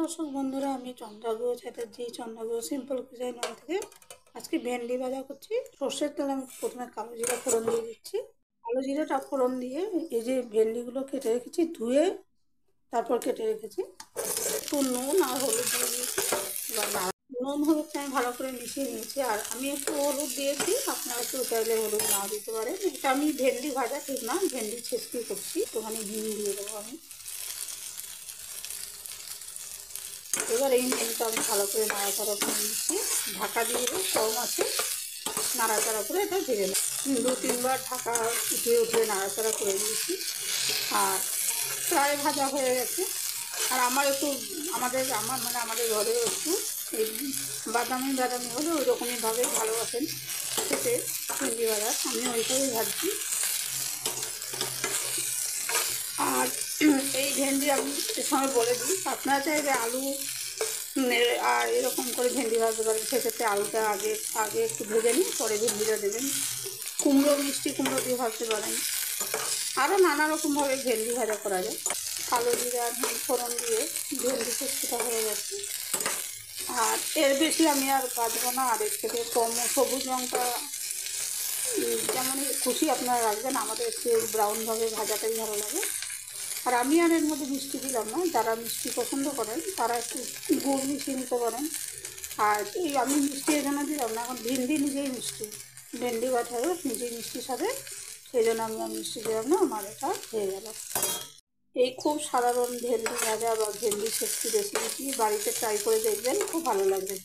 দর্শক বন্ধুরা, আমি চন্দ্রাগ্রহ চ্যাটার্জি, চন্দ্রাগ্রহ সিম্পল কুইজাইন ওয়ান থেকে আজকে ভেন্ডি ভাজা করছি। সর্ষের তেলে আমি প্রথমে কালো জিরা ফোড়ন দিয়ে দিচ্ছি। কালো জিরাটা ফোড়ন দিয়ে এই যে ভেন্ডিগুলো কেটে রেখেছি, ধুয়ে তারপর কেটে রেখেছি, একটু নুন আর হলুদ দিয়ে দিয়েছি। এবার নুন হলুদটা আমি ভালো করে মিশিয়ে নিয়েছি, আর আমি একটু হলুদ দিয়েছি, আপনারা একটু চাইলে হলুদ নাও দিতে পারেন। এটা আমি ভেন্ডি ভাজা ঠিক না, ভেন্ডি ছেঁচকি করছি, একটুখানি হিং দিয়ে দেবো আমি। এবার এই নুনটা আমি ভালো করে নাড়াচাড়া করে নিচ্ছি, ঢাকা দিয়ে কম আছে নাড়াচাড়া করে এটা ভেজে নেব। 2-3 বার ঢাকা উঠিয়ে উঠিয়ে নাড়াচাড়া করে দিয়েছি, আর প্রায় ভাজা হয়ে গেছে। আর আমার একটু আমাদের ঘরেও একটু এই বাদামি বাদামি হলে ওই রকমইভাবে ভালোবাসেন খেতে ভেন্ডি ভাজা, আমি ওইভাবেই ভাজছি। আর এই ভেন্ডি আমি এর সঙ্গে বলে দিই, আপনারা চাইলে আলু আর এরকম করে ভেন্ডি ভাজতে পারেন। সেক্ষেত্রে আলুটা আগে আগে একটু ভেজে নিন, পরে ভেন্ডিটা দেবেন। কুমড়ো, মিষ্টি কুমড়ো দিয়ে ভাজতে পারেন। আরও নানা রকমভাবে ভেন্ডি ভাজা করা যায়। কালো জিরা ফোড়ন দিয়ে ভেন্ডি শুক্তোটা হয়ে গেছে। আর এর বেশি আমি আর ভাজবো না, আর এর থেকে কম সবুজ রঙটা যেমন খুশি আপনারা রাখবেন, আমাদের একটু ব্রাউনভাবে ভাজাটাই ভালো লাগে। আর আমি আর এর মধ্যে মিষ্টি দিলাম না, যারা মিষ্টি পছন্দ করেন তারা একটু গুড় মিশিয়ে নিতে পারেন। আর এই আমি মিষ্টি এই জন্য দিলাম না, এখন ভেন্ডি নিজেই মিষ্টি, ভেন্ডি বাটারও নিজেই মিষ্টির সাথে, সেই জন্য আমি আর মিষ্টি দিলাম না, আমার এটা হয়ে গেল। এই খুব সাধারণ ভেন্ডি ভাজা বা ভেন্ডি ছেচকি রেসিপিটি বাড়িতে ট্রাই করে দেখবেন, খুব ভালো লাগবে।